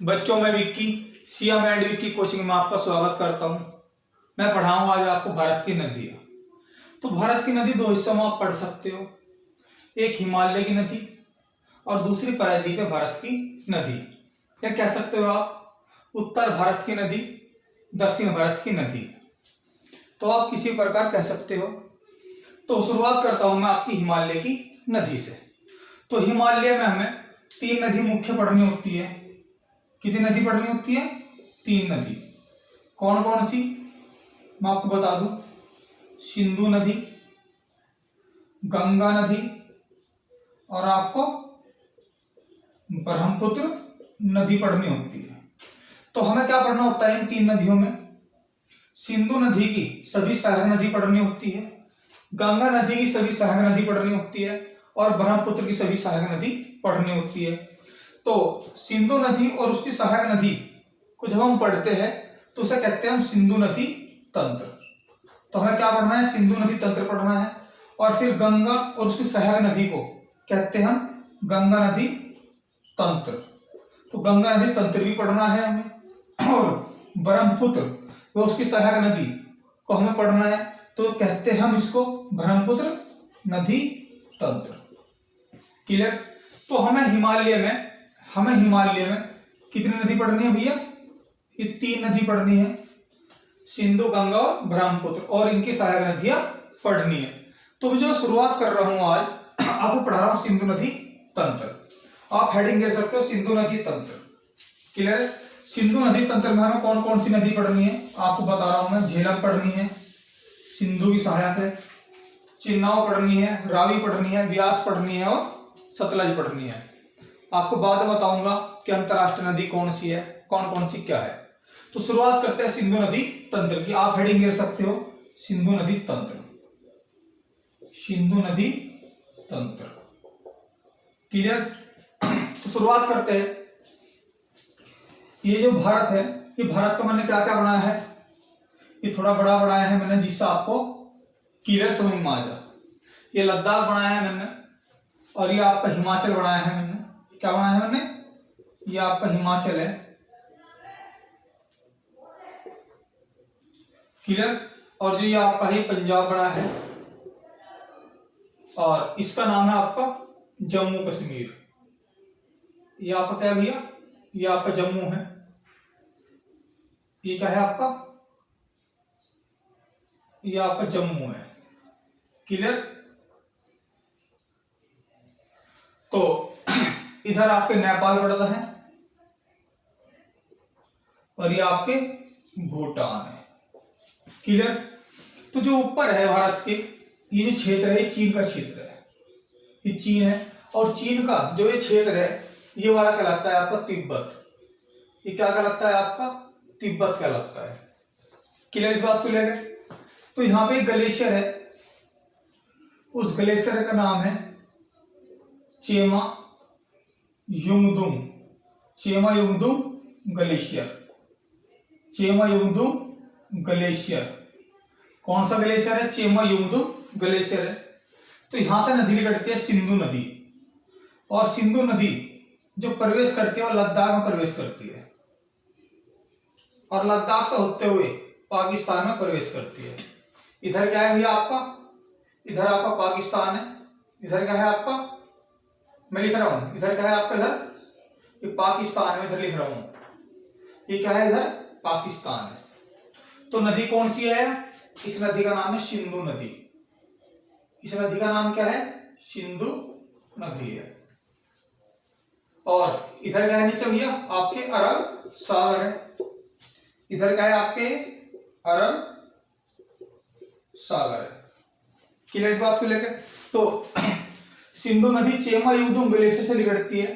बच्चों में Vicky SIAM and Vicky coaching में आपका स्वागत करता हूं। मैं पढ़ाऊंगा आज आपको भारत की नदियां। तो भारत की नदी दो हिस्सों में आप पढ़ सकते हो, एक हिमालय की नदी और दूसरी प्रायद्वीप भारत की नदी, या कह सकते हो आप उत्तर भारत की नदी, दक्षिण भारत की नदी, तो आप किसी प्रकार कह सकते हो। तो शुरुआत करता हूं मैं आपकी हिमालय की नदी से। तो हिमालय में हमें तीन नदी मुख्य पढ़नी होती है। कितनी नदी पढ़नी होती है? तीन नदी। कौन कौन सी मैं आपको बता दूं, सिंधु नदी, गंगा नदी और आपको ब्रह्मपुत्र नदी पढ़नी होती है। तो हमें क्या पढ़ना होता है इन तीन नदियों में? सिंधु नदी की सभी सहायक नदी पढ़नी होती है, गंगा नदी की सभी सहायक नदी पढ़नी होती है और ब्रह्मपुत्र की सभी सहायक नदी पढ़नी होती है। तो सिंधु नदी और उसकी सहायक नदी को जब हम पढ़ते हैं तो उसे कहते हैं हम सिंधु नदी तंत्र। तो हमें क्या पढ़ना है? सिंधु नदी तंत्र पढ़ना है। और फिर गंगा और उसकी सहायक नदी को कहते हैं हम गंगा नदी तंत्र। तो गंगा नदी तंत्र भी पढ़ना है हमें। और ब्रह्मपुत्र और उसकी सहायक नदी को हमें पढ़ना है, तो कहते हैं हम इसको ब्रह्मपुत्र नदी तंत्र। क्लियर? तो हमें हिमालय में कितनी नदी पढ़नी है भैया? ये तीन नदी पढ़नी है, सिंधु, गंगा और ब्रह्मपुत्र, और इनकी सहायक नदियां पढ़नी है। तो मैं जो शुरुआत कर रहा हूं आज आपको पढ़ा रहा हूं सिंधु नदी तंत्र। आप हेडिंग दे सकते हो सिंधु नदी तंत्र। क्लियर? सिंधु नदी तंत्र में हमें कौन कौन सी नदी पढ़नी है आपको बता रहा हूं मैं। झेलम पढ़नी है, सिंधु की सहायक है, चिन्नाव पढ़नी है, रावी पढ़नी है, व्यास पढ़नी है और सतलज पढ़नी है। आपको बाद में बताऊंगा कि अंतरराष्ट्रीय नदी कौन सी है, कौन कौन सी क्या है। तो शुरुआत करते हैं सिंधु नदी तंत्र की। आप हेडिंग दे सकते हो सिंधु नदी तंत्र, सिंधु नदी तंत्र। क्लियर? तो शुरुआत करते हैं। ये जो भारत है, ये भारत का मैंने क्या क्या बनाया है, ये थोड़ा बड़ा बनाया है मैंने जिससे आपको क्लियर समझ में आ जाए। ये लद्दाख बनाया है मैंने, और ये आपका हिमाचल बनाया है मैंने। क्या बनाया है मैंने? ये आपका हिमाचल है। क्लियर? और जो ये आपका ही पंजाब बना है, और इसका नाम है आपका जम्मू कश्मीर। ये आपका क्या भैया? ये आपका जम्मू है। ये क्या है आपका? ये आपका जम्मू है। क्लियर? तो इधर आपके नेपाल पड़ता है और ये आपके भूटान है। क्लियर? तो जो ऊपर है भारत के, ये जो क्षेत्र है, ये चीन का क्षेत्र है। ये चीन है, और चीन का जो ये क्षेत्र है, ये वाला कहलाता है आपका तिब्बत। ये क्या कहलाता है आपका? तिब्बत कहलाता है। क्लियर इस बात को लेकर? तो यहाँ पे एक ग्लेशियर है, उस ग्लेशियर का नाम है चेमा युंगदुंग। Chema युंगदुंग glacier, Chema युंगदुंग glacier. कौन सा ग्लेशियर है? चेमा युंगदुंग ग्लेशियर है। तो यहां से नदी निकलती है सिंधु नदी, और सिंधु नदी जो प्रवेश करती है वो लद्दाख में प्रवेश करती है, और लद्दाख से होते हुए पाकिस्तान में प्रवेश करती है। इधर क्या है भैया आपका? इधर आपका पाकिस्तान है। इधर क्या है आपका? मैं लिख रहा हूं, इधर क्या है आपका? इधर ये पाकिस्तान है, इधर लिख रहा हूं। ये क्या है? इधर पाकिस्तान है। तो नदी कौन सी है? इस नदी का नाम है सिंधु नदी। इस नदी का नाम क्या है? सिंधु नदी है। और इधर क्या है नीचे भैया? आपके अरब सागर है। इधर क्या है? आपके अरब सागर है। क्लियर इस बात को लेकर? तो सिंधु नदी चेमा युंगदुंग ग्लेशियर से निकलती है।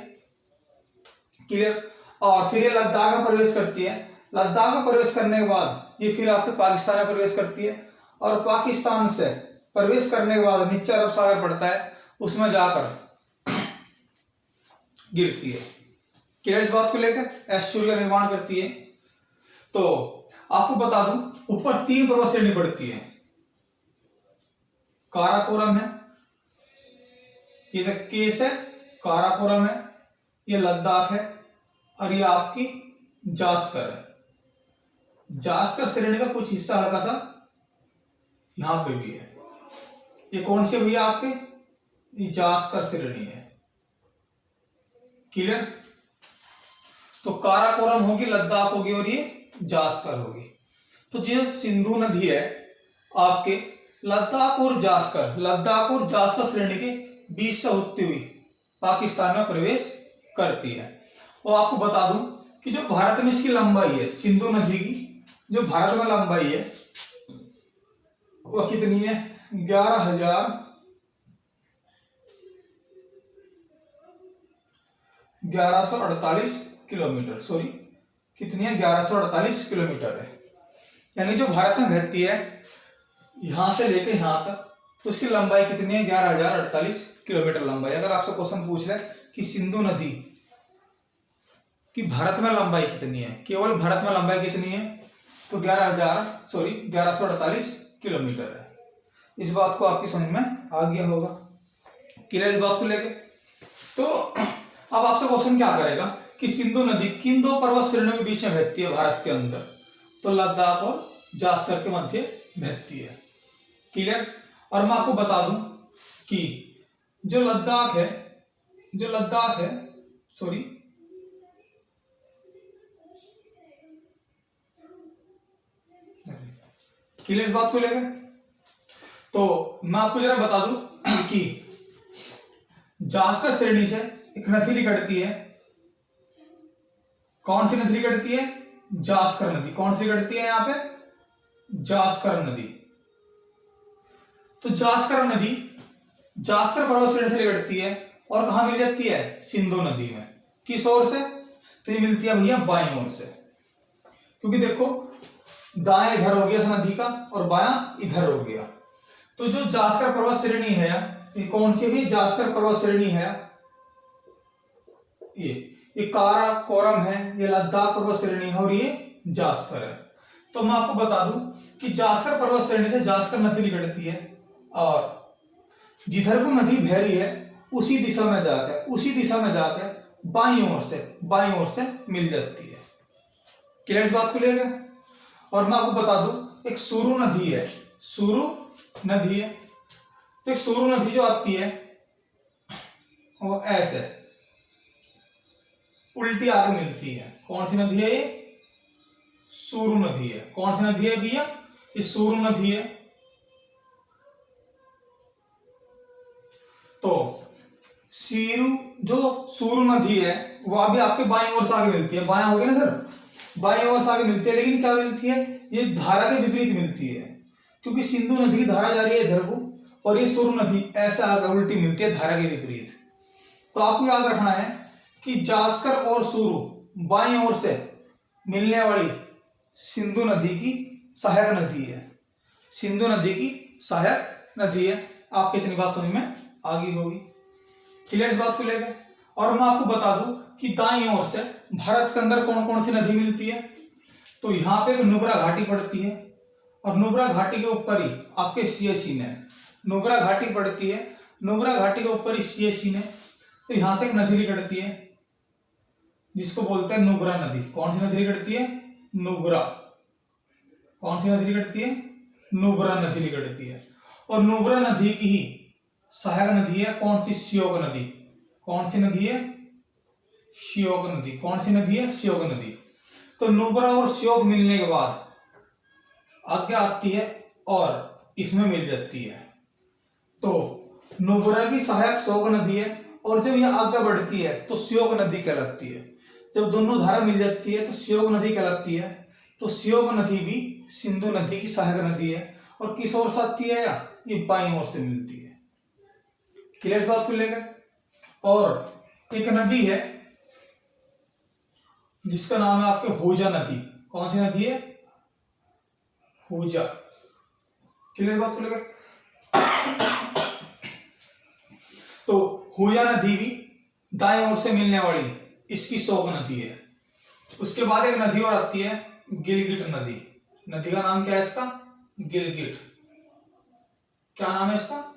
क्लियर? और फिर ये लद्दाख में प्रवेश करती है। लद्दाख में प्रवेश करने के बाद ये फिर आपके पाकिस्तान में प्रवेश करती है, और पाकिस्तान से प्रवेश करने के बाद नीचे अरब सागर पड़ता है, उसमें जाकर गिरती है। क्लियर इस बात को लेकर? एस्चुरी का निर्माण करती है। तो आपको बता दूं, ऊपर तीन पर्वत श्रेणी पड़ती है। काराकोरम है, ये केस है, काराकोरम है, ये लद्दाख है, और ये आपकी जास्कर है। जास्कर श्रेणी का कुछ हिस्सा हल्का सा यहां पे भी है। ये कौन सी है भैया आपके, ये जास्कर श्रेणी है। क्लियर। तो काराकोरम होगी, लद्दाख होगी और ये जास्कर होगी। तो जो सिंधु नदी है आपके लद्दाख और जास्कर श्रेणी के बीच से होती हुई पाकिस्तान में प्रवेश करती है। और आपको बता दूं कि जो भारत में इसकी लंबाई है, सिंधु नदी की जो भारत में लंबाई है वो कितनी है, 11,1148 किलोमीटर। सॉरी कितनी है, 1148 किलोमीटर है। यानी जो भारत में बहती है यहां से लेके यहां तक, तो इसकी लंबाई कितनी है, 11,048 किलोमीटर लंबाई। अगर आपसे क्वेश्चन पूछ ले कि सिंधु नदी की भारत में लंबाई कितनी है, केवल भारत में लंबाई कितनी है, तो 1148 किलोमीटर है। इस बात को आपकी समझ में आ गया होगा। क्लियर इस बात को लेके। तो अब आपसे क्वेश्चन क्या करेगा कि सिंधु नदी किन दो पर्वत श्रेणियों के बीच में बहती है भारत के अंदर, तो लद्दाख और जास्कर के मध्य बहती है। क्लियर। और मैं आपको बता दूं कि जो लद्दाख है सॉरी क्लियर इस बात को लेकर। तो मैं आपको जरा बता दूं कि जास्कर श्रेणी से एक नदी निकलती है। कौन सी नदी निकलती है, जास्कर नदी। कौन सी निकलती है यहां पे, जास्कर नदी। तो जास्कर नदी जास्कर पर्वत श्रेणी से निकलती है और कहां मिल जाती है, सिंधु नदी में। किस ओर से, तो ये मिलती है भैया बाईं ओर से। क्योंकि देखो दाएं इधर हो गया नदी का और बायां इधर हो गया। तो जो जास्कर पर्वत श्रेणी है, ये कौन सी भी जास्कर पर्वत श्रेणी है, ये काराकोरम है, ये लद्दाख पर्वत श्रेणी है और ये जास्कर है। तो मैं आपको बता दूं कि जास्कर पर्वत श्रेणी से जास्कर नदी निकलती है और जिधर वो नदी बह रही है उसी दिशा में जाकर बाईं ओर से मिल जाती है। क्लियर इस बात को लेगा। और मैं आपको बता दूं एक सुरु नदी है। तो एक सुरु नदी जो आती है वो ऐसे उल्टी आगे मिलती है। कौन सी नदी है, ये सुरु नदी है। कौन सी नदी है भैया, ये सुरु नदी है। तो सुरु नदी है वो अभी आपके बाईं ओर से आगे मिलती है। बायां हो गया ना सर, बाईं ओर से आगे मिलती है, लेकिन क्या मिलती है, ये धारा के विपरीत मिलती है। क्योंकि सिंधु नदी की धारा जा रही है इधर को और ये सुरु नदी ऐसा आगे उल्टी मिलती है धारा के विपरीत। तो आपको याद रखना है कि जास्कर और सुरु बाईं ओर से मिलने वाली सिंधु नदी की सहायक नदी है। आपकी इतनी बात समझ में आ गई होगी। क्लियर इस बात को लेकर। और मैं आपको बता दूं कि दाईं ओर से भारत के अंदर कौन कौन सी नदी मिलती है, तो यहाँ पे एक नुब्रा घाटी पड़ती है और नुब्रा घाटी के ऊपर ही आपके सियाचिन है। नुब्रा घाटी पड़ती है, नुब्रा घाटी के ऊपर ही सियाचिन है। तो यहां से एक नदी निकलती है जिसको बोलते हैं नुब्रा नदी। कौन सी नदी निकलती है, नुब्रा। कौन सी नदी निकलती है, नुब्रा नदी निकलती है। और नुब्रा नदी की ही सहायक नदी है कौन सी, श्योक नदी। कौन सी नदी है, श्योक नदी। कौन सी नदी है, श्योक नदी। तो नुब्रा और श्योक मिलने के बाद आगे आती है और इसमें मिल जाती है। तो नुब्रा की सहायक श्योक नदी है और जब यह आगे बढ़ती है तो श्योक नदी कहलाती है। जब दोनों धारा मिल जाती है तो श्योक नदी कहलाती है। तो श्योक नदी भी सिंधु नदी की सहायक नदी है और किस ओर से आती है, ये बाईं ओर से मिलती है। क्लियर बात को लेकर। और एक नदी है जिसका नाम है आपके होजा नदी। कौन सी नदी है, होजा। क्लियर बात को लेकर। तो होजा नदी भी दाएं ओर से मिलने वाली इसकी श्योक नदी है। उसके बाद एक नदी और आती है गिलगिट नदी। नदी का नाम क्या है इसका, गिलगिट। क्या नाम है इसका,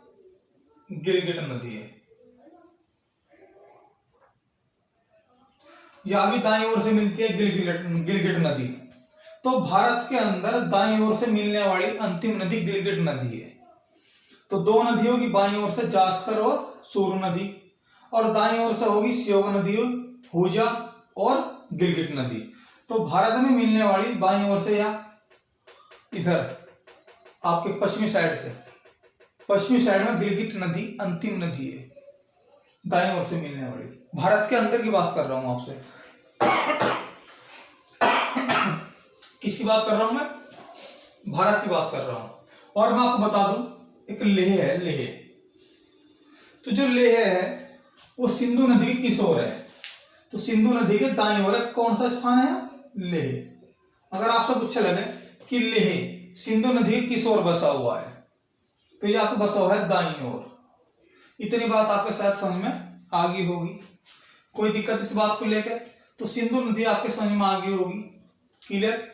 गिलगिट नदी है। या भी दाईं ओर से मिलती है गिलगिट नदी। तो भारत के अंदर दाईं ओर से मिलने वाली अंतिम नदी गिलगिट नदी है। तो दो नदियों की बाईं ओर से जास्कर और सूरू नदी, और दाईं ओर से होगी श्योक नदी, हुजा और गिलगिट नदी। तो भारत में मिलने वाली बाईं ओर से या इधर आपके पश्चिमी साइड में गिलगिट नदी अंतिम नदी है, दाईं ओर से मिलने वाली। भारत के अंदर की बात कर रहा हूं आपसे। किसकी बात कर रहा हूं मैं? भारत की बात कर रहा हूं। और मैं आपको बता दूं, एक लेह है, लेह। तो जो लेह है वो सिंधु नदी की किस ओर है? तो सिंधु नदी के दाईं ओर है। कौन सा स्थान है? लेह। अगर आपसे पूछा लगे कि लेह सिंधु नदी की किस ओर बसा हुआ है, तो ये आपको बसा हुआ है दाईं ओर। इतनी बात आपके साथ समझ में आ गई होगी। कोई दिक्कत इस बात को लेकर? तो सिंधु नदी आपके समझ में आ गई होगी, क्लियर।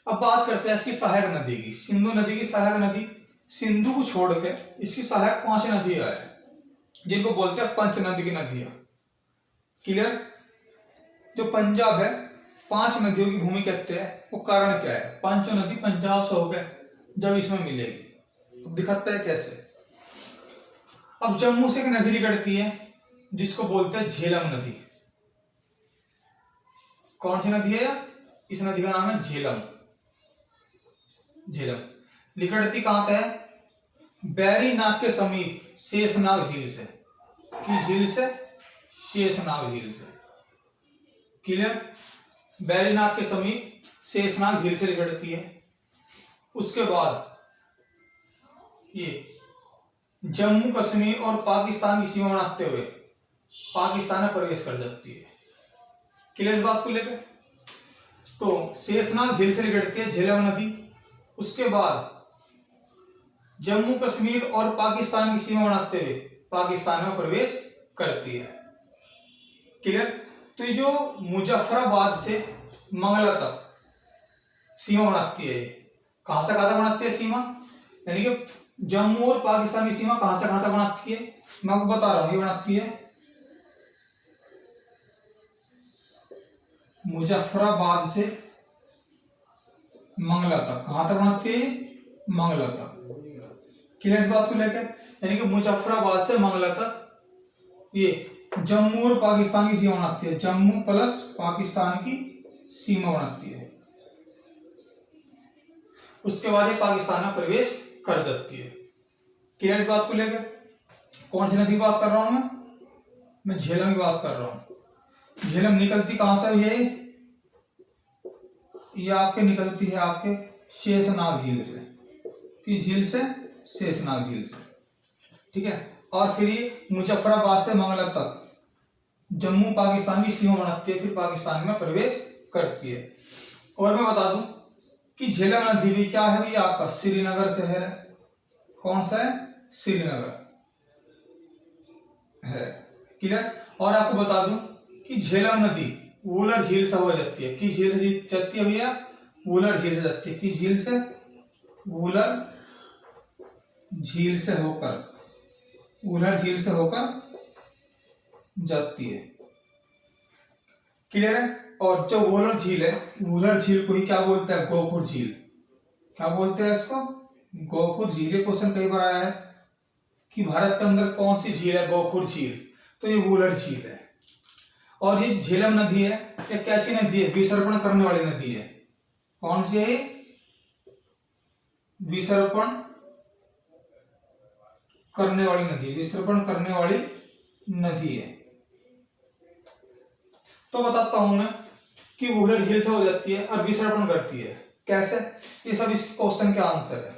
अब बात करते हैं इसकी सहायक नदी की। सिंधु नदी की सहायक नदी, सिंधु को छोड़ के इसकी सहायक 5 नदियां है, जिनको बोलते हैं पंच नदी की नदियां, क्लियर। जो पंजाब है 5 नदियों की भूमि कहते हैं, वो कारण क्या है? पांचों नदी पंजाब से होकर जब इसमें मिलेगी। अब दिखाता है कैसे। अब जम्मू से एक नदी निकलती है जिसको बोलते हैं झेलम नदी। कौन सी नदी है? इस नदी का नाम है झेलम। झेलम निकलती कहां पे है? बैरीनाग के समीप शेषनाग झील से। किस झील से? शेषनाग झील से, क्लियर। बैरीनाग के समीप शेषनाग झील से निकलती है। उसके बाद ये जम्मू कश्मीर और पाकिस्तान की सीमा बनाते हुए पाकिस्तान में प्रवेश कर जाती है, क्लियर इस बात को लेकर। तो शेषनाग झील से निकलती है झेलम नदी। उसके बाद जम्मू कश्मीर और पाकिस्तान की सीमा बनाते हुए पाकिस्तान में प्रवेश करती है, क्लियर। तो ये जो मुजफ्फराबाद से मंगला तक सीमा बनाती है, कहां से कहां तक बनाती है सीमा? यानी कि जम्मू और पाकिस्तान की सीमा कहां से कहां तक बनाती है? मैं आपको बता रहा हूं, ये बनाती है मुजफ्फराबाद से मंगला तक। कहां तक बनाती है? मंगला तक, क्लियर इस बात को लेकर। यानी कि मुजफ्फराबाद से मंगला तक ये जम्मू और पाकिस्तान की सीमा बनाती है, जम्मू प्लस पाकिस्तान की सीमा बनाती है। उसके बाद ये पाकिस्तान में प्रवेश कर जाती है, क्लियर इस बात को लेकर। कौन सी नदी की बात कर रहा हूं मैं झेलम की बात कर रहा हूं। झेलम निकलती कहां से? ये आपके निकलती है आपके शेषनाग झील से। किस झील से? शेषनाग झील से, ठीक है। और फिर ये मुजफ्फराबाद से मंगला तक जम्मू पाकिस्तान की सीमा बनाती है, फिर पाकिस्तान में प्रवेश करती है। और मैं बता दूं कि झेलम नदी भी क्या है? ये आपका श्रीनगर शहर है। कौन सा है? श्रीनगर है, क्लियर। और आपको बता दूं कि झेलम नदी वुलर झील से हो जाती है। किस झील से जाती है भैया? वुलर झील से जाती है। किस झील से? वुलर झील से होकर, वुलर झील से होकर जाती है, क्लियर है। और जो वुलर झील है, वुलर झील को ही क्या बोलते हैं? गोपुर झील। क्या बोलते हैं इसको? गोपुर झील। ये क्वेश्चन कई बार आया है कि भारत के अंदर कौन सी झील है? गोपुर झील। तो ये वुलर झील है। और ये झेलम नदी है, ये कैसी नदी है? विसर्पण करने वाली नदी है। कौन सी है? विसर्पण करने वाली नदी, विसर्पण करने वाली नदी है। तो बताता हूं मैं कि वुलर झील से हो जाती है और विसर्पण करती है, कैसे? ये सब इस क्वेश्चन का आंसर है।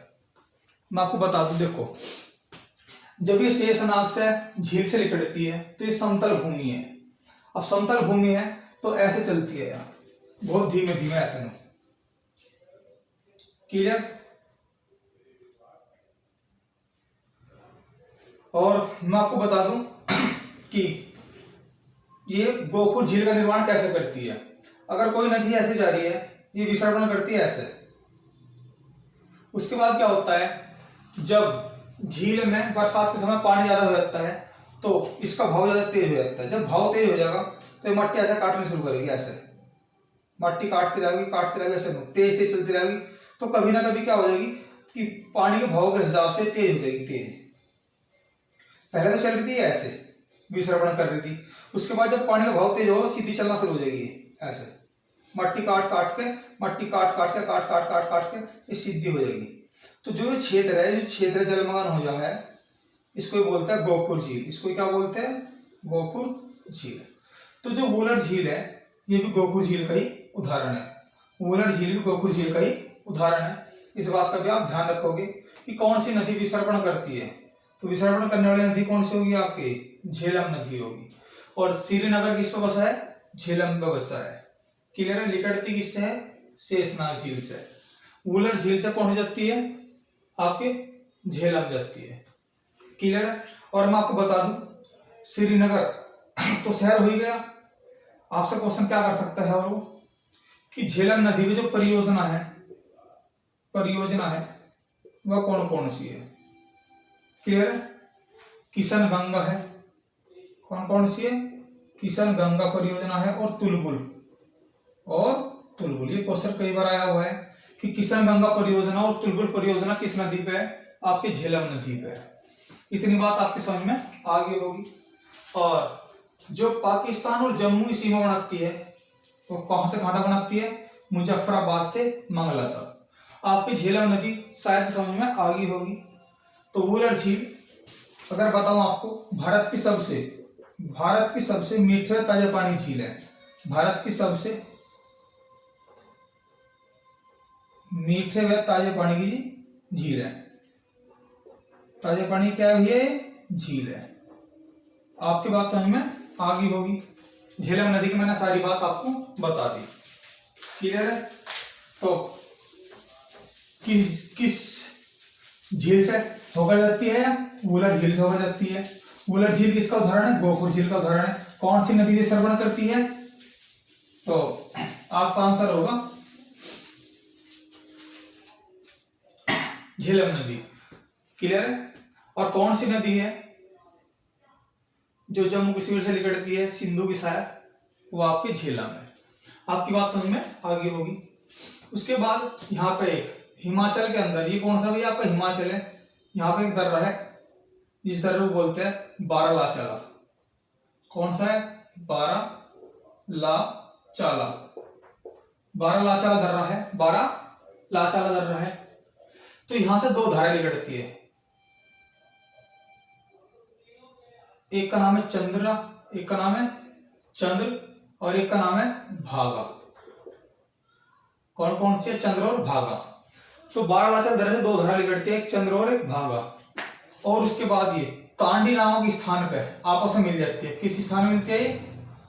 मैं आपको बता दूं, देखो, जब ये शेषनाग से झील से निकलती है तो ये समतल भूमि है। अब समतल भूमि है तो ऐसे चलती है यार, बहुत धीमे धीमे ऐसे में, क्लियर। और मैं आपको बता दूं कि ये गोपुर झील का निर्माण कैसे करती है। अगर कोई नदी ऐसे जा रही है, ये विसर्पण करती है ऐसे। उसके बाद क्या होता है, जब झील में बरसात के समय पानी ज्यादा हो जाता है तो इसका भाव ज्यादा तेज हो जाता है। जब भाव तेज हो जाएगा तो ये मट्टी ऐसे काटनी शुरू करेगी, ऐसे मट्टी काटती रहेगी ऐसे तेज तेज चलती रहेगी। तो कभी ना कभी क्या हो जाएगी कि पानी के भाव के हिसाब से तेज हो जाएगी, तेज। पहले तो चल रही थी ऐसे, विसर्पण कर रही थी, उसके बाद जब पानी का भाव तेज होगा सीधी चलना शुरू हो जाएगी ऐसे, मट्टी काट काट के ये सीधी हो जाएगी। तो जो ये क्षेत्र जलमग्न हो जाए है, इसको बोलते हैं गोखुर झील। इसको क्या बोलते हैं? गोखुर झील। तो जो वुलर झील है ये भी गोखुर झील का ही उदाहरण है। वुलर झील भी गोखुर झील का ही उदाहरण है। इस बात का भी आप ध्यान रखोगे कि कौन सी नदी विसर्पण करती है। तो विसर्पण करने वाली नदी कौन सी होगी? आपकी झेलम नदी होगी। और श्रीनगर किस पे बसा है? झेलम पे बसा है। क्लियर है? निकटती किससे है? शेषनाग झील से। वुलर झील से कौन जाती है? आपके झेलम जाती है। क्लियर है? और मैं आपको बता दूं श्रीनगर तो शहर हो ही गया। आपसे क्वेश्चन क्या कर सकता है और वो कि झेलम नदी में जो परियोजना है वह कौन कौन सी है? क्लियर है? किशन गंगा है। कौन कौन सी है? किशन गंगा परियोजना है और तुलबुल ये क्वेश्चन कई बार आया हुआ है कि किशन गंगा परियोजना और तुलबुल परियोजना किस नदी पे है? आपके झेलम नदी पे है। इतनी बात आपके समझ में आ गई होगी। और जो पाकिस्तान और जम्मू की सीमा बनाती है तो कहां से कहां तक बनाती है? मुजफ्फराबाद से मंगला तक। आपकी झेलम नदी शायद समझ में आ गई होगी। तो वुलर झील अगर बताऊं आपको, भारत की सबसे मीठे और ताजा पानी झील है। भारत की सबसे मीठे व ताजे पानी की झील है। ताजे पानी क्या है? ये झील है। आपकी बात समझ में आ गई होगी। झेलम नदी की मैंने सारी बात आपको बता दी। क्लियर है? तो किस झील से होकर जाती है? वुलर झील से होकर जाती है। वुलर झील किसका उदाहरण है? गोखुर झील का उदाहरण है। कौन सी नदी विसर्पण करती है? तो आपका आंसर होगा झेलम नदी। क्लियर है? और कौन सी नदी है जो जम्मू कश्मीर से निकलती है, सिंधु की सहायक, वो आपके झेलम है। आपकी बात समझ में आ गई होगी। उसके बाद यहाँ पे एक हिमाचल के अंदर, ये कौन सा भी आपका हिमाचल है, यहाँ पे एक दर्रा है जिस दर्रे को बोलते हैं बारालाचाला। कौन सा है? बारालाचाला दर्रा है। बारालाचाला दर्रा है। तो यहां से दो धाराएं निकलती है, एक का नाम है चंद्र और एक का नाम है भागा। कौन कौन सी है? चंद्र और भागा। तो बारालाचाला दर्रे से दो धारा निकलती है, एक चंद्र और एक भागा। और उसके बाद ये तांडी नामक स्थान पे आपस में मिल जाती है। किस स्थान में मिलती है? ये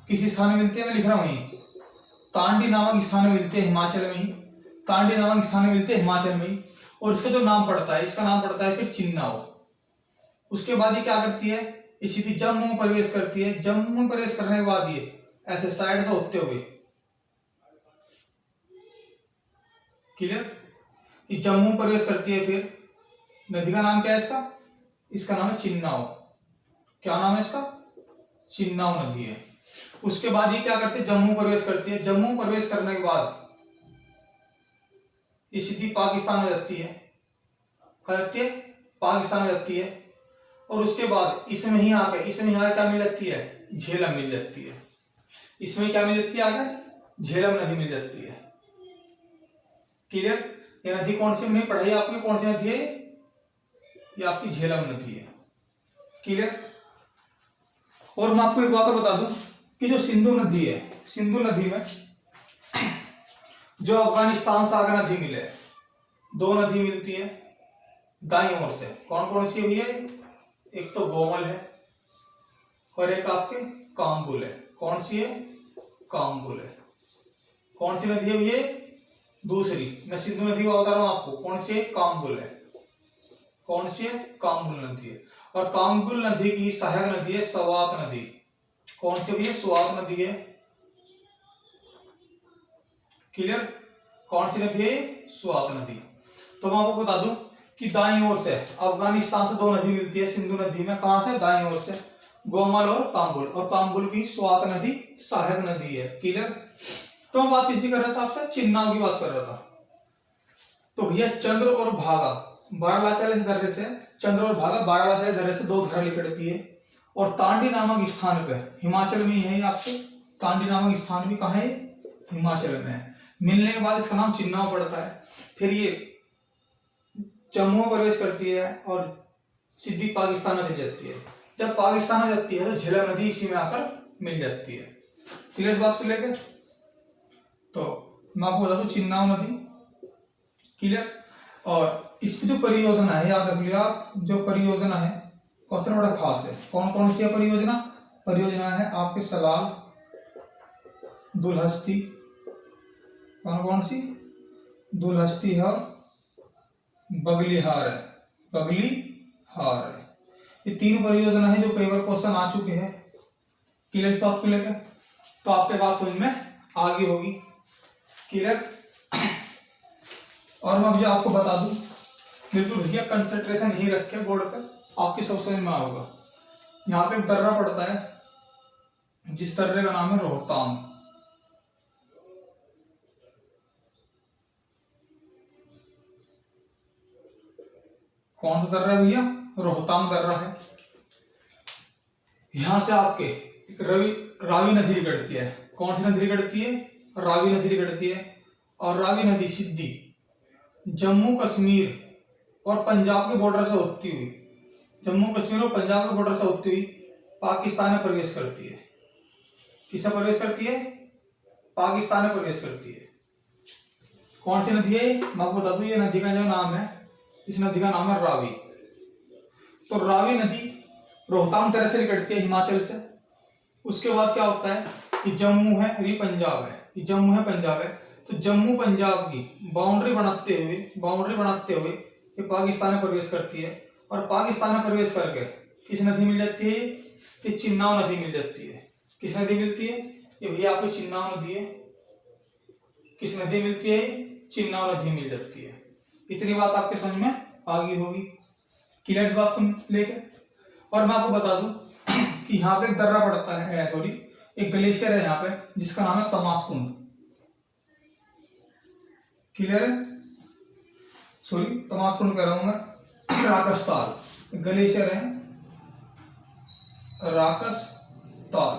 किस स्थान में मिलती है? मैं लिख रहा हूं ये तांडी नामक स्थान में मिलती है, हिमाचल में ही। तांडी नामक स्थान में मिलती है हिमाचल में ही। और इसका जो नाम पड़ता है, इसका नाम पड़ता है फिर चिन्नाव। उसके बाद ये क्या करती है? ये सीधी जम्मू में प्रवेश करती है। जम्मू में प्रवेश करने के बाद ये ऐसे साइड से होते हुए, क्लियर, ये जम्मू में प्रवेश करती है। फिर नदी का नाम क्या है इसका? इसका नाम है चिन्नाव। क्या नाम है इसका? चिन्नाव नदी है। उसके बाद ये क्या करती है? जम्मू प्रवेश करती है। जम्मू प्रवेश करने के बाद ये सीधी पाकिस्तान में जाती है। क्या जाती है? पाकिस्तान में जाती है। और उसके बाद इसमें ही आके क्या मिल जाती है? झेलम मिल जाती है। इसमें क्या मिल जाती है? आगे झेलम नदी मिल जाती है। क्लियर? ये नदी कौन सी नहीं पढ़ाई आपने? कौन सी नदी है? ये आपकी झेलम नदी है। क्लियर? और मैं आपको एक बात और बता दूं कि जो सिंधु नदी है, सिंधु नदी में जो अफगानिस्तान से आगे नदी मिले, दो नदी मिलती है दाईं ओर से। कौन कौन सी हुई है? एक तो गोमल है और एक आपके काम्बुल है। कौन सी है? काम्बुल है। कौन सी नदी है ये? दूसरी। मैं सिंधु नदी को बता रहा हूं आपको। कौन सी है? काम्बुल है। कौन सी है? काम्बुल नदी है। और काम्बुल नदी की सहायक नदी है स्वात नदी। कौन सी भी है? स्वात नदी है। क्लियर? कौन सी नदी है? स्वात नदी। तो मैं आपको बता दूं कि दाईं ओर से अफगानिस्तान से दो नदी मिलती है सिंधु नदी में। कहां से? दाईं ओर से। गोमल और काम्बुल की स्वात नदी सहायक नदी है। क्लियर। तो मैं बात किसकी कर रहा था आपसे, चिन्नाव की बात कर रहा था। तो भैया चंद्र और भागा बारालाचार्य दर्रे से, चंद्र और भागा बारालाचार्य दर्रे से 2 धारा निकलती है और तांडी नामक स्थान पे हिमाचल में है। आपको तांडी नामक स्थान भी कहाँ है, हिमाचल में है। मिलने के बाद इसका नाम चिन्नाव पड़ता है। फिर ये जम्मू में प्रवेश करती है और सीधी पाकिस्तान में चली जाती है। जब पाकिस्तान में जाती है तो झेलम नदी इसी में आकर मिल जाती है। क्लियर इस बात को लेकर। तो मैं आपको बता दूं चिन्नाव नदी। क्लियर। और इसकी जो परियोजना है याद रख लिया आप, जो परियोजना है क्वेश्चन बड़ा खास है। कौन कौन सी है परियोजना, परियोजना है आपके सलाल, दुलहस्ती, कौन कौन सी, दुलहस्ती है और बगलीहार है, बगलीहार है। ये 3 परियोजना है जो कई बार क्वेश्चन आ चुके हैं। क्लियर इस बात को लेकर। तो आपके बात समझ में आ गई होगी। क्लियर। और मैं मुझे आपको बता दूं, बिल्कुल भैया कंसंट्रेशन ही रखे बोर्ड पर, आपकी सब समझ में आएगा। यहाँ पे एक दर्रा पड़ता है जिस दर्रे का नाम है रोहतांग। कौन सा दर्रा है भैया, रोहतांग दर्रा है। यहां से आपके एक रावी नदी निकलती है। कौन सी नदी निकलती है, रावी नदी निकलती है। और रावी नदी सीधी जम्मू कश्मीर और पंजाब के बॉर्डर से होती हुई, जम्मू कश्मीर और पंजाब के बॉर्डर से होती हुई पाकिस्तान में प्रवेश करती है। किससे प्रवेश करती है, पाकिस्तान में प्रवेश करती है। कौन सी नदी है, मैं आपको बता दूं ये नदी का जो नाम है, इस नदी का नाम है रावी। तो रावी नदी रोहतांग दर्रे से निकलती है हिमाचल से। उसके बाद क्या होता है, ये जम्मू है और ये पंजाब है, ये जम्मू है पंजाब है। तो जम्मू पंजाब की बाउंड्री बनाते हुए ये पाकिस्तान में प्रवेश करती है। और पाकिस्तान में प्रवेश करके किस नदी मिल जाती है, ये चिन्नाव नदी मिल जाती है। किस नदी मिलती है, ये भैया आपको चिन्नाव नदी है। किस नदी मिलती है, चिन्नाव नदी मिल जाती है। इतनी बात आपके समझ में आ गई होगी। क्लियर इस बात को लेकर। और मैं आपको बता दूं कि यहाँ पे एक दर्रा पड़ता है, सॉरी एक ग्लेशियर है यहाँ पे जिसका नाम है तमासकुंड। क्लियर है, सॉरी तमासकुंड कह रहा हूं मैं, राकसताल ग्लेशियर है, राकसताल।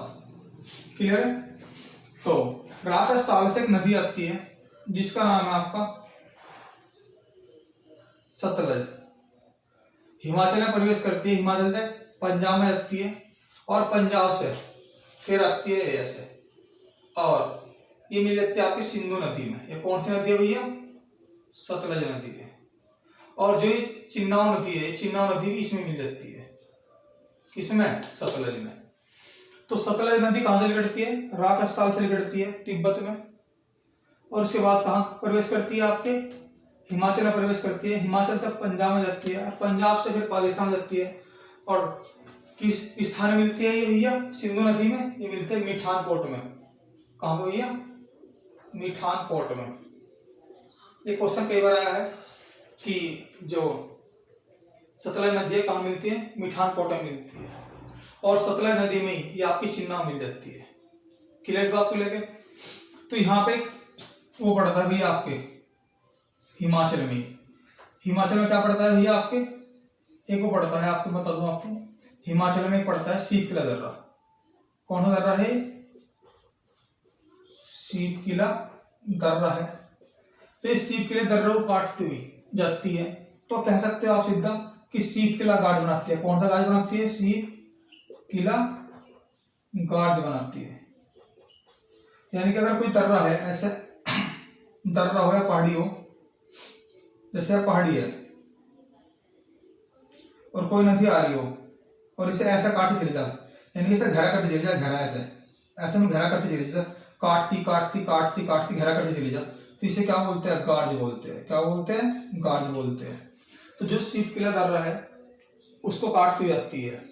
क्लियर है। तो राकसताल से एक नदी आती है जिसका नाम है आपका सतलज। हिमाचल में प्रवेश करती है, हिमाचल से पंजाब में जाती है और पंजाब से फिर आती है ऐसे और ये मिल जाती है आपकी सिंधु नदी में। ये कौन सी नदी है भैया, सतलज नदी है। और जो ये चिन्नाव नदी है, चिन्नाव नदी भी इसमें मिल जाती है। किसमें, सतलज में। तो सतलज नदी कहां से निकलती है, राकसताल से निकलती है तिब्बत में। और उसके बाद कहां प्रवेश करती है, आपके हिमाचल में प्रवेश करती है। हिमाचल तक पंजाब में जाती है और पंजाब से फिर पाकिस्तान जाती है। और किस स्थान में मिलती है ये भैया, सिंधु नदी में। ये मिलते है मीठान पोर्ट में। कहां पे भैया, मीठान पोर्ट में। ये क्वेश्चन कई बार आया है कि जो सतलज नदी है कहां मिलती है, मीठान पोर्ट में मिलती है। और सतलज नदी में ही ये आपकी चिन्नाव मिल जाती है। क्लियर इस बात को लेके। तो यहाँ पे वो पड़ता है भैया आपके हिमाचल में। हिमाचल में क्या पड़ता है भैया आपके, एक वो पड़ता है, आपको बता दूं आपको, हिमाचल में पड़ता है सीप किला दर्रा। कौन सा दर्रा है, सीप किला दर्रा है। तो इस सीप किले दर्रे को काटती हुई जाती है। तो कह सकते हो आप सीधा कि सीप किला गार्ड बनाती है। कौन सा गार्ड बनाती है, सीप किला गार्ड बनाती है। यानी कि अगर कोई दर्रा है, ऐसे दर्रा हो या पहाड़ी हो, जैसे पहाड़ी है और कोई नदी आ रही हो और इसे ऐसा काटती चली जाए, यानी कि इसे घेरा करती चली जाए, घेरा ऐसे में घेरा करती चली जाए, काटती काटती काटती काटती घेरा करती चली जाए, तो इसे क्या बोलते हैं, गार्ज बोलते हैं। क्या बोलते हैं, गार्ज बोलते हैं। तो जो सीप किला दर्रा है उसको काटती हुई जाती है।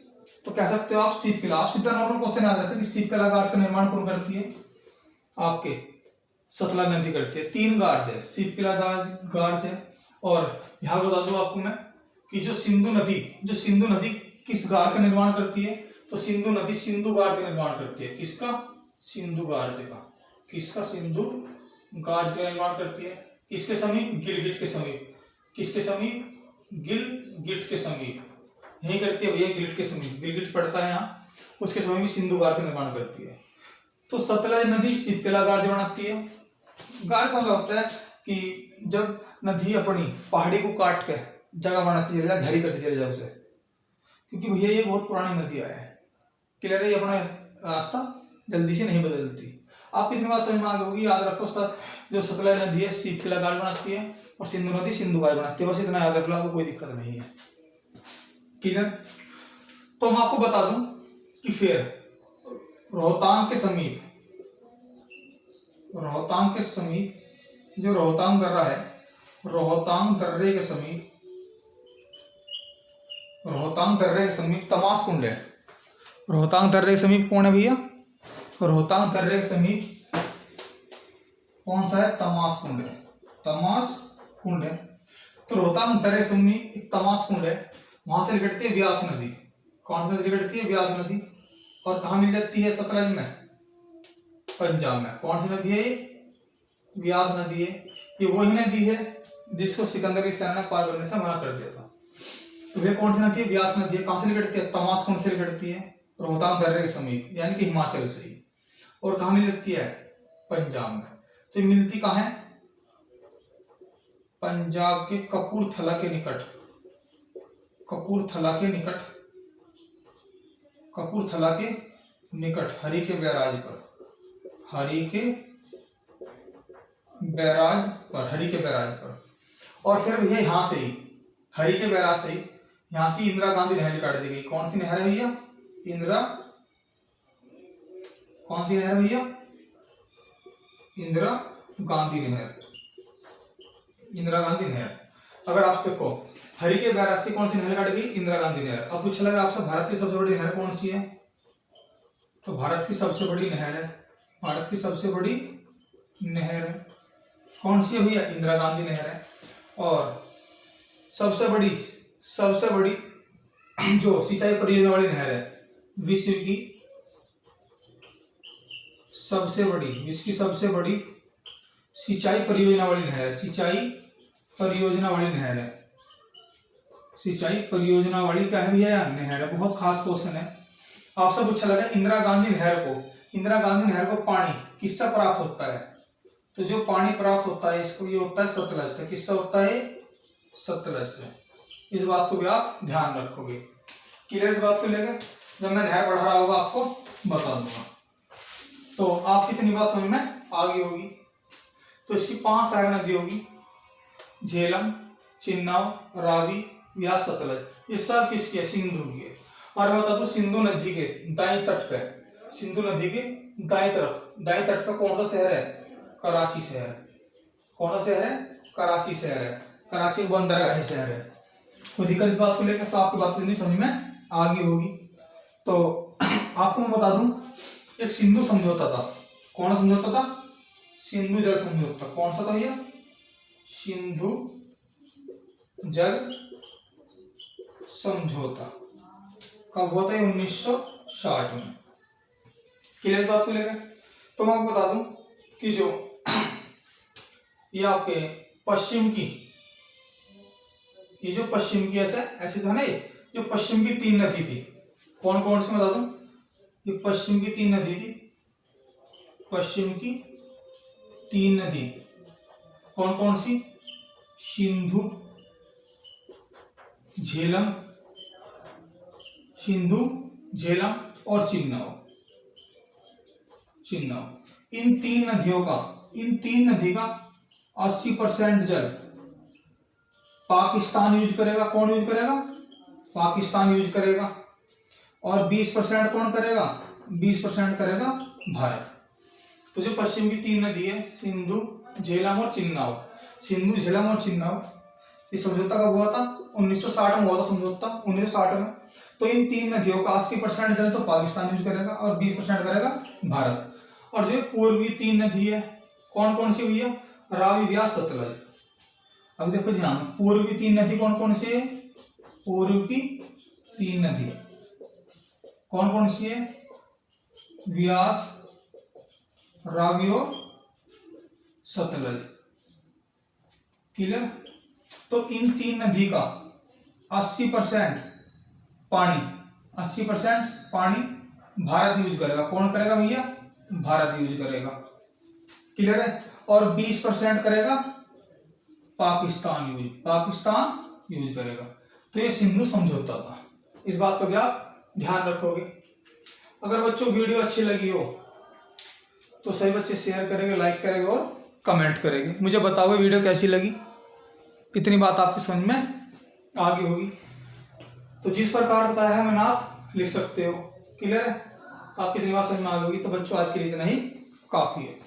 तो कह सकते हो आप सीप किला, आप सीधा नॉर्मल क्वेश्चन याद रखते हैं कि सीप किला गार्ज का निर्माण कौन करती है, आपके सतलज नदी करती है। 3 गार्ज है, सीप किला गार्ज है। और यहाँ बता दूं आपको मैं कि जो सिंधु नदी किस गार्ज का निर्माण करती है, तो सिंधु नदी सिंधु गार्ज का निर्माण करती है। किसका? सिंधु गार्ज का। किसका? सिंधु गार्ज का निर्माण करती है। किसके समीप? गिलगिट के समीप। किसके समीप? गिलगिट के समीप। यही करती है भैया, गिलगिट के समीप। गिलगिट पड़ता है यहाँ, उसके समीप सिंधु गार्ज का निर्माण करती है। तो सतलज नदी शितला गार्ज बनाती है। गार्ज का मतलब होता है कि जब नदी अपनी पहाड़ी को काट के जगह बनाती चले जाए, घेरी करती चले जाए उसे, क्योंकि भैया ये बहुत पुरानी नदी है। क्लियर है? ये अपना रास्ता जल्दी से नहीं बदलती। आप कितनी बात समझ में आ गई होगी। याद रखो सर, जो सतलज नदी है शीतला गार्ज बनाती है और सिंधु नदी सिंधु गार्ज बनाती है। बस इतना याद रख लो, आपको कोई दिक्कत नहीं है। क्लियर? तो मैं आपको बता दूं कि फिर रोहतांग के समीप, रोहतांग के समीप जो रोहतांग दर्रा है, रोहतांग दर्रे के समीप, रोहतांग दर्रे के समीप तमास कुंड है। रोहतांग दर्रे के समीप कौन है भैया? रोहतांग दर्रे के समीप कौन सा है? तमास कुंड है। तमास कुंड है। तो रोहतांग दर्रे के समीप एक तमास कुंड है, वहां से निकलती है व्यास नदी। कौन सी नदी निकलती है? व्यास नदी। और कहाँ मिल जाती है? सतलज में, पंजाब में। कौन सी नदी है ये? व्यास नदी है। ये वही नदी है जिसको सिकंदर की सेना ने पार करने से मना कर दिया था। तो ये कौन सी नदी है? व्यास नदी है। कहां से निकलती है? तमास कुंड से निकलती है, रोहतांग दर्रे के समीप, यानी कि हिमाचल से ही। और कहां मिलती है? पंजाब में। तो मिलती कहां है? पंजाब के कपूरथला के निकट। कपूरथला के निकट, कपूरथला के निकट हरि के बैराज पर, हरि के बैराज पर, हरि के बैराज पर। और फिर भैया यहां से ही, हरि के बैराज से ही, यहां से इंदिरा गांधी नहर काट दी गई। कौन सी नहर है भैया? इंदिरा, कौन सी नहर भैया? इंदिरा गांधी नहर। इंदिरा गांधी नहर। अगर आप देखो, हरि के बैराज से कौन सी नहर काट गई? इंदिरा गांधी नहर। अब पूछा लगा आपसे भारत की सबसे बड़ी नहर कौन सी है? तो भारत की सबसे बड़ी नहर है, भारत की सबसे बड़ी नहर है कौन सी है भैया? इंदिरा गांधी नहर है। और सबसे बड़ी जो सिंचाई परियोजना वाली नहर है, विश्व की सबसे बड़ी सिंचाई परियोजना वाली नहर है। सिंचाई परियोजना वाली नहर है। सिंचाई परियोजना वाली क्या है भैया? नहर है। बहुत खास क्वेश्चन है, आपसे पूछा लगा इंदिरा गांधी नहर को पानी किससे प्राप्त होता है? तो जो पानी प्राप्त होता है इसको, ये होता है सतलज से। किससे होता है? सतलज से। इस बात को भी आप ध्यान रखोगे। क्लियर? इस बात को लेकर जब मैं नहर पढ़ा रहा होगा आपको बता दूंगा। तो आप कितनी बात समझ में आ गई होगी। तो इसकी 5 सहायक नदी होगी, झेलम, चिन्नाव, रावी, व्यास, सतलज। ये सब किसकी है? सिंधु की है। और मैं बता दूं, सिंधु नदी के दाईं तट पे, सिंधु नदी के दाईं तट पे कौन सा शहर है? कराची शहर। कौन सा शहर है? कराची शहर है। कराची बंदरगाही शहर है। कोई दिक्कत इस बात को लेकर? तो आपकी बात नहीं समझ में आ गई होगी। तो आपको मैं बता दूं, एक सिंधु समझौता था। कौन सा समझौता था? सिंधु जल समझौता। कौन सा था भैया? सिंधु जल समझौता। कब हुआ था? 1960 में। क्लियर इस बात को लेकर? तो मैं आपको बता दूं कि जो ये आपके पश्चिम की, ये जो पश्चिम की ऐसे था ना, ये जो पश्चिम की 3 नदी थी, कौन कौन सी बता दूं? ये पश्चिम की 3 नदी थी। पश्चिम की 3 नदी कौन कौन सी? सिंधु, झेलम, और चिन्नाव। इन 3 नदी का 80% जल पाकिस्तान यूज करेगा। कौन यूज करेगा? पाकिस्तान यूज करेगा। और 20% कौन करेगा? 20% करेगा भारत। तो जो पश्चिम की 3 नदी है, सिंधु, झेलम और चिन्नाव, इस समझौता कब हुआ था? 1960 में हुआ था समझौता, 1960 में। तो इन 3 नदियों का 80% जल तो पाकिस्तान यूज करेगा और 20% करेगा भारत। और जो पूर्वी 3 नदी है, कौन कौन सी हुई है? रावी, व्यास, सतलज। अब देखो ध्यान, पूर्वी 3 नदी कौन कौन सी है? पूर्व की 3 नदी, कौन कौन सी है? व्यास, रावी और सतलज। क्लियर? तो इन तीन नदी का 80% पानी, 80% पानी भारत यूज करेगा। कौन करेगा भैया? भारत यूज करेगा। क्लियर है? और 20% करेगा पाकिस्तान यूज, पाकिस्तान यूज करेगा। तो ये सिंधु समझौता था। इस बात को भी आप ध्यान रखोगे। अगर बच्चों वीडियो अच्छी लगी हो तो सभी बच्चे शेयर करेंगे, लाइक करेंगे और कमेंट करेंगे। मुझे बताओगे वीडियो कैसी लगी। इतनी बात आपकी समझ में आ गई होगी। तो जिस प्रकार बताया है मैंने आप लिख सकते हो। क्लियर है? तो आपकी इतनी बात समझ में आ गई। तो बच्चों आज के लिए इतना ही काफी है।